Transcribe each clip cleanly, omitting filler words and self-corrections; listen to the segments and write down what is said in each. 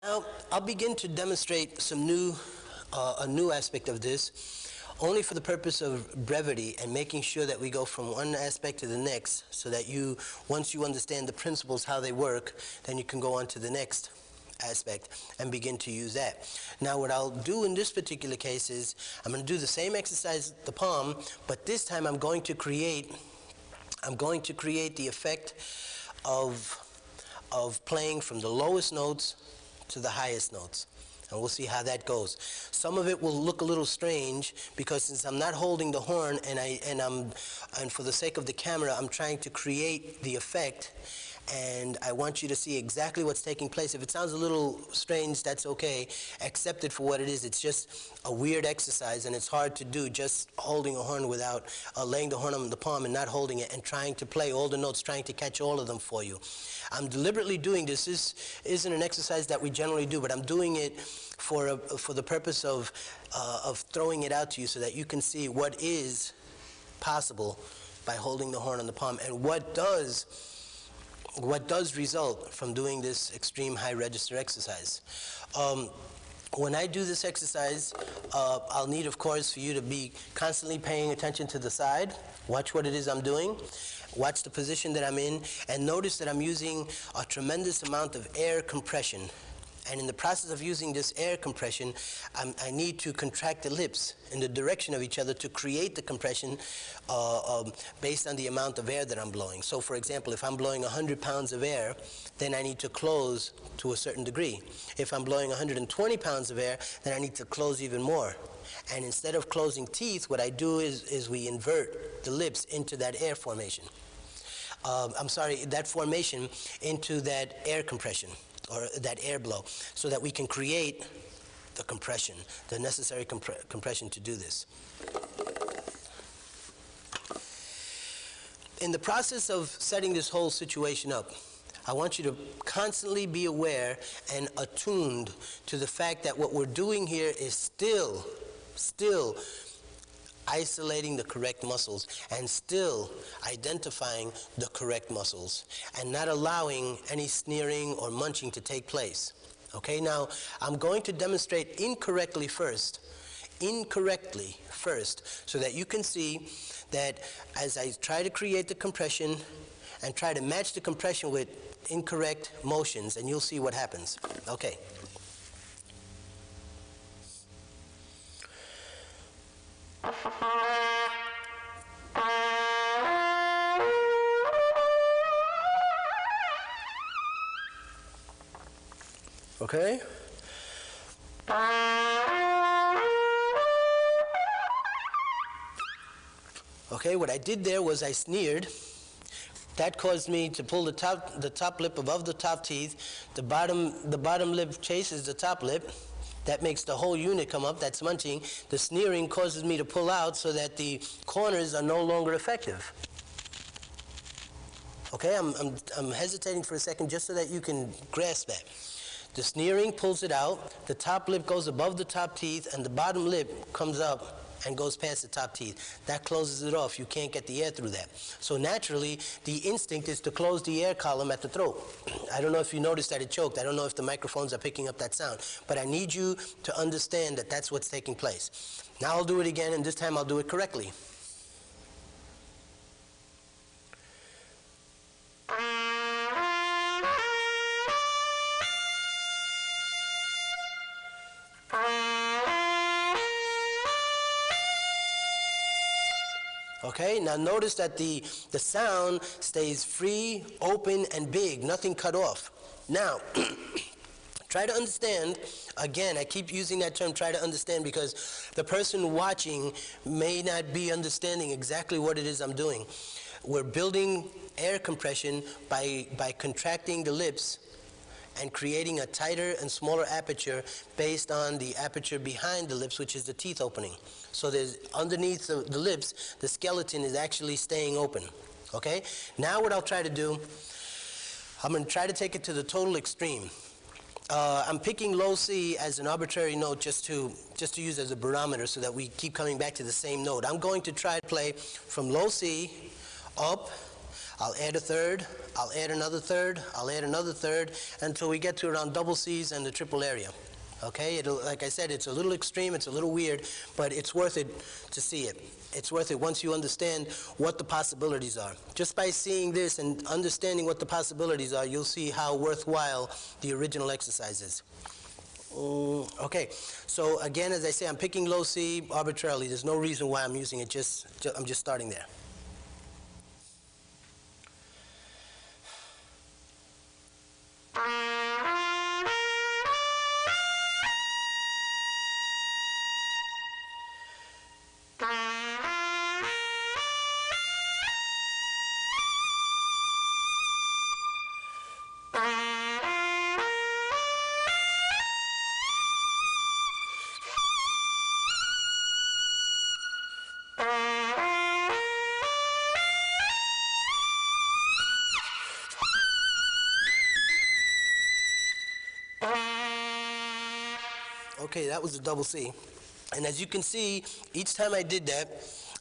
Now, I'll begin to demonstrate a new aspect of this, only for the purpose of brevity and making sure that we go from one aspect to the next, so that once you understand the principles, how they work, then you can go on to the next aspect and begin to use that. Now, what I'll do in this particular case is I'm going to do the same exercise, the palm, but this time I'm going to create the effect of playing from the lowest notes to the highest notes, and we'll see how that goes. Some of it will look a little strange because since I'm not holding the horn and for the sake of the camera, I'm trying to create the effect, and I want you to see exactly what's taking place. If it sounds a little strange, that's okay. Accept it for what it is. It's just a weird exercise, and it's hard to do just holding a horn without laying the horn on the palm and not holding it and trying to play all the notes, trying to catch all of them for you. I'm deliberately doing this. This isn't an exercise that we generally do, but I'm doing it for the purpose of throwing it out to you so that you can see what is possible by holding the horn on the palm and what does result from doing this extreme high register exercise. When I do this exercise, I'll need, of course, for you to be constantly paying attention to the side. Watch what it is I'm doing. Watch the position that I'm in, and notice that I'm using a tremendous amount of air compression. And in the process of using this air compression, I need to contract the lips in the direction of each other to create the compression based on the amount of air that I'm blowing. So, for example, if I'm blowing 100 pounds of air, then I need to close to a certain degree. If I'm blowing 120 pounds of air, then I need to close even more. And instead of closing teeth, what I do is we invert the lips into that air formation. That formation into that air compression, or that air blow, so that we can create the compression, the necessary compression to do this. In the process of setting this whole situation up, I want you to constantly be aware and attuned to the fact that what we're doing here is still isolating the correct muscles and still identifying the correct muscles and not allowing any sneering or munching to take place. Okay, now I'm going to demonstrate incorrectly first, so that you can see that as I try to create the compression and try to match the compression with incorrect motions, and you'll see what happens. Okay. Okay? Okay, what I did there was I sneered. That caused me to pull the top lip above the top teeth. The bottom lip chases the top lip. That makes the whole unit come up. That's munching. The sneering causes me to pull out so that the corners are no longer effective. Okay, I'm hesitating for a second just so that you can grasp that. The sneering pulls it out. The top lip goes above the top teeth, and the bottom lip comes up and goes past the top teeth. That closes it off. You can't get the air through that. So naturally, the instinct is to close the air column at the throat. I don't know if you noticed that it choked. I don't know if the microphones are picking up that sound. But I need you to understand that that's what's taking place. Now I'll do it again, and this time I'll do it correctly. Okay, now notice that the sound stays free, open, and big, nothing cut off. Now, try to understand, again, I keep using that term, try to understand, because the person watching may not be understanding exactly what it is I'm doing. We're building air compression by contracting the lips and creating a tighter and smaller aperture based on the aperture behind the lips, which is the teeth opening. So there's underneath the lips, the skeleton is actually staying open. Okay? Now what I'll try to do, I'm going to try to take it to the total extreme. I'm picking low C as an arbitrary note just to use as a barometer so that we keep coming back to the same note. I'm going to try to play from low C up. I'll add a third, I'll add another third, I'll add another third, until we get to around double C's and the triple area. Okay, like I said, it's a little extreme, it's a little weird, but it's worth it to see it. It's worth it once you understand what the possibilities are. Just by seeing this and understanding what the possibilities are, you'll see how worthwhile the original exercise is. Okay, so again, as I say, I'm picking low C arbitrarily. There's no reason why I'm using it, I'm just starting there. Okay, that was a double C. And as you can see, each time I did that,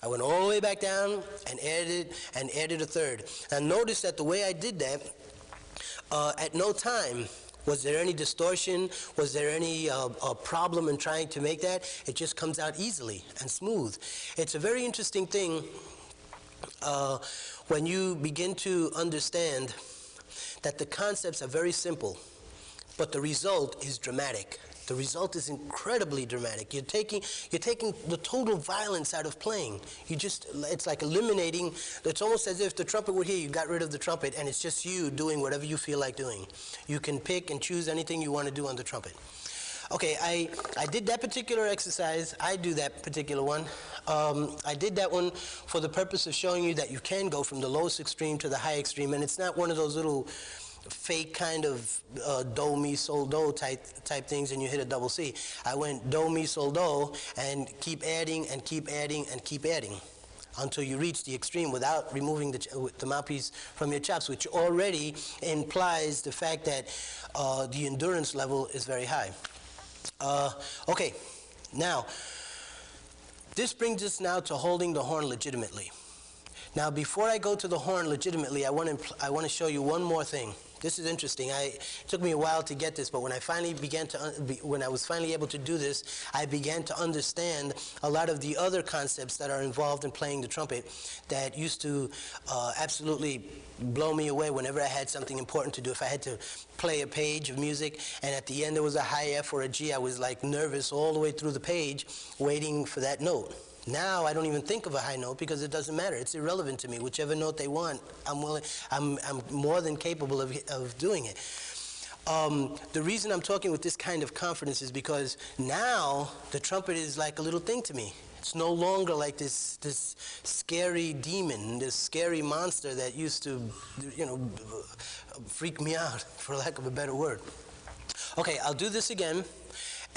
I went all the way back down and added a third. Now notice that the way I did that, at no time was there any distortion, was there any problem in trying to make that. It just comes out easily and smooth. It's a very interesting thing when you begin to understand that the concepts are very simple, but the result is dramatic. The result is incredibly dramatic. You're taking the total violence out of playing. It's like eliminating, it's almost as if the trumpet were here, you got rid of the trumpet, and it's just you doing whatever you feel like doing. You can pick and choose anything you want to do on the trumpet. Okay, I did that particular exercise. I do that particular one. I did that one for the purpose of showing you that you can go from the lowest extreme to the high extreme, and it's not one of those little fake kind of do, mi, sol, do type things and you hit a double C. I went do, mi, sol, do and keep adding and keep adding and keep adding until you reach the extreme without removing the mouthpiece from your chops, which already implies the fact that the endurance level is very high. Okay, now this brings us now to holding the horn legitimately. Now, before I go to the horn legitimately, I want to show you one more thing. This is interesting. It took me a while to get this, but when I finally when I was finally able to do this, I began to understand a lot of the other concepts that are involved in playing the trumpet that used to absolutely blow me away whenever I had something important to do. If I had to play a page of music and at the end there was a high F or a G, I was like nervous all the way through the page waiting for that note. Now I don't even think of a high note because it doesn't matter. It's irrelevant to me. Whichever note they want, I'm more than capable of doing it. The reason I'm talking with this kind of confidence is because now the trumpet is like a little thing to me. It's no longer like this scary demon, this scary monster that used to, freak me out, for lack of a better word. Okay, I'll do this again,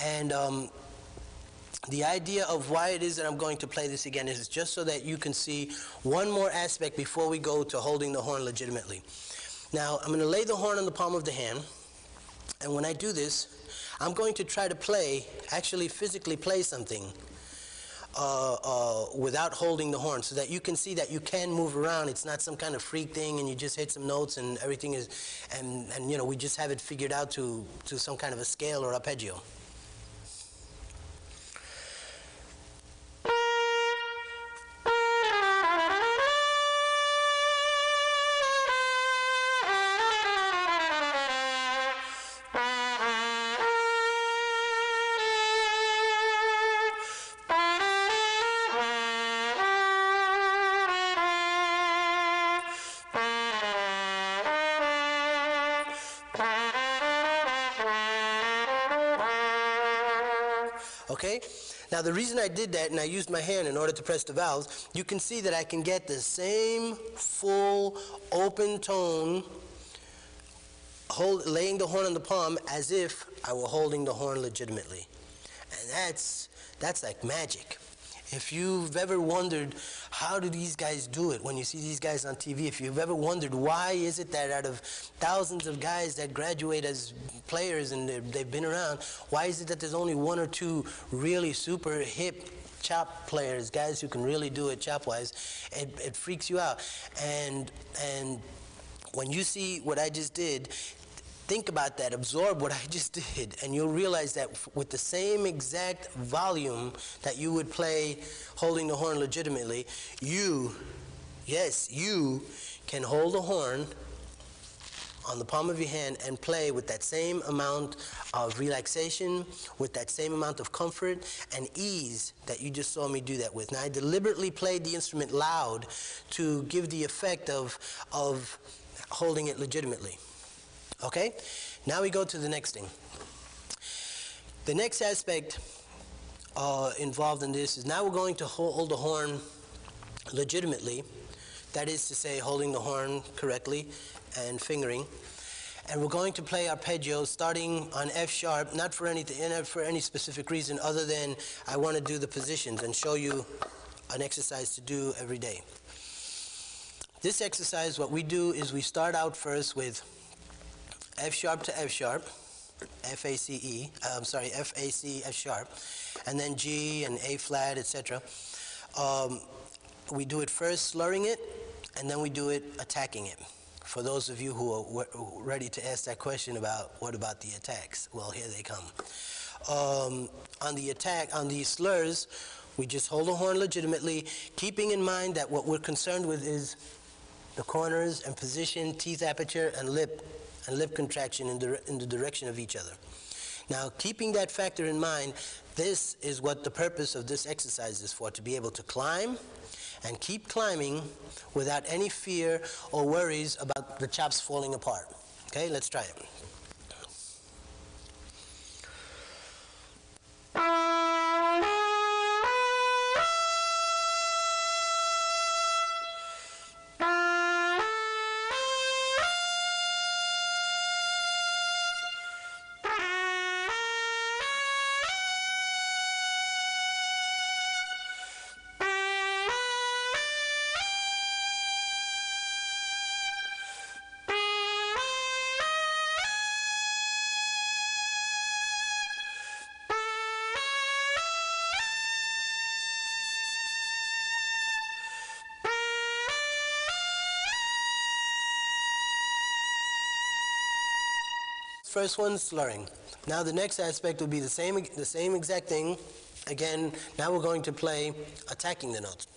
and the idea of why it is that I'm going to play this again is just so that you can see one more aspect before we go to holding the horn legitimately. Now, I'm going to lay the horn on the palm of the hand, and when I do this, I'm going to try to play, actually physically play something without holding the horn, so that you can see that you can move around. It's not some kind of freak thing and you just hit some notes and everything is, and we just have it figured out to some kind of a scale or arpeggio. Okay? Now the reason I did that and I used my hand in order to press the valves, you can see that I can get the same full open tone laying the horn on the palm as if I were holding the horn legitimately. And that's like magic. If you've ever wondered, how do these guys do it when you see these guys on TV? If you've ever wondered, why is it that out of thousands of guys that graduate as players and they've been around, why is it that there's only one or two really super hip chop players, guys who can really do it chop-wise, it freaks you out. And when you see what I just did, think about that, absorb what I just did, and you'll realize that with the same exact volume that you would play holding the horn legitimately, yes, you can hold the horn on the palm of your hand and play with that same amount of relaxation, with that same amount of comfort and ease that you just saw me do that with. Now, I deliberately played the instrument loud to give the effect of holding it legitimately. Okay? Now we go to the next thing. The next aspect involved in this is now we're going to hold the horn legitimately. That is to say, holding the horn correctly and fingering. And we're going to play arpeggios starting on F sharp, not for any specific reason other than I want to do the positions and show you an exercise to do every day. This exercise, what we do is we start out first with F sharp to F sharp, F-A-C-E, F-A-C, F sharp, and then G and A flat, etc. We do it first slurring it, and then we do it attacking it. For those of you who are ready to ask that question about what about the attacks, well, here they come. On the slurs, we just hold the horn legitimately, keeping in mind that what we're concerned with is the corners and position, teeth aperture, and lip contraction in the direction of each other. Now, keeping that factor in mind, this is what the purpose of this exercise is for, to be able to climb and keep climbing without any fear or worries about the chops falling apart. Okay, let's try it. First one, slurring. Now the next aspect will be the same exact thing. Again, now we're going to play attacking the notes.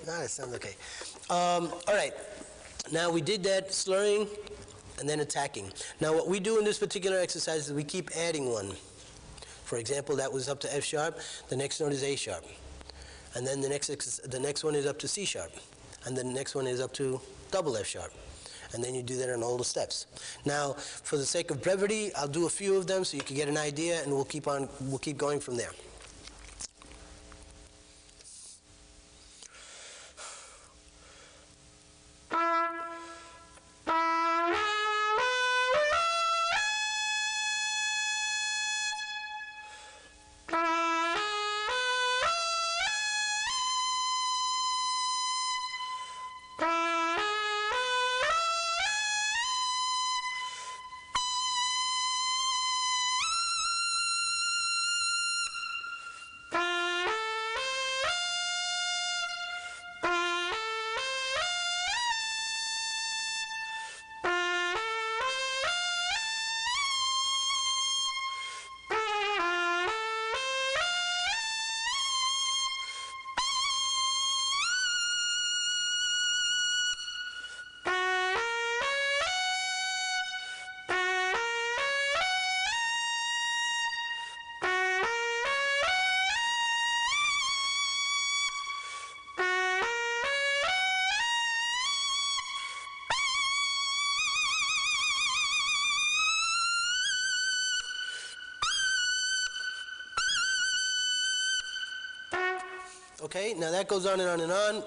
That sounds okay. All right. Now we did that slurring and then attacking. Now what we do in this particular exercise is we keep adding one. For example, that was up to F sharp. The next note is A sharp, and then the next one is up to C sharp, and then the next one is up to double F sharp. And then you do that on all the steps. Now, for the sake of brevity, I'll do a few of them so you can get an idea, and we'll keep going from there. Okay, now that goes on and on and on,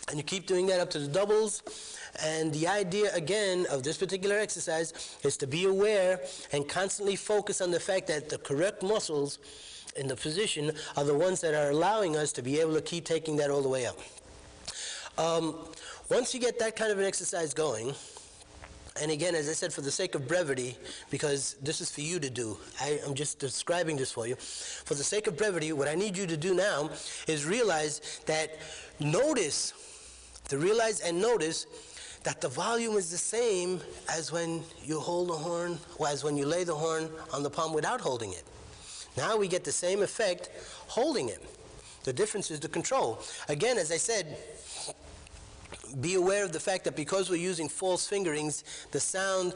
and you keep doing that up to the doubles. And the idea, again, of this particular exercise is to be aware and constantly focus on the fact that the correct muscles in the position are the ones that are allowing us to be able to keep taking that all the way up. Once you get that kind of an exercise going, and again, as I said, for the sake of brevity, because this is for you to do, I'm just describing this for you. For the sake of brevity, what I need you to do now is realize that notice that the volume is the same as when you hold the horn, or as when you lay the horn on the palm without holding it. Now we get the same effect holding it. The difference is the control. Again, as I said, be aware of the fact that because we're using false fingerings, the sound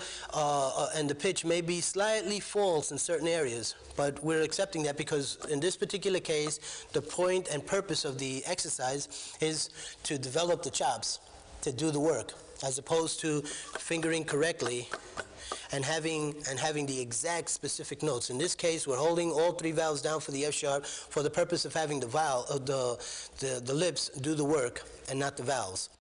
and the pitch may be slightly false in certain areas, but we're accepting that because in this particular case, the point and purpose of the exercise is to develop the chops, to do the work, as opposed to fingering correctly and having the exact specific notes. In this case, we're holding all three valves down for the F sharp for the purpose of having the lips do the work and not the valves.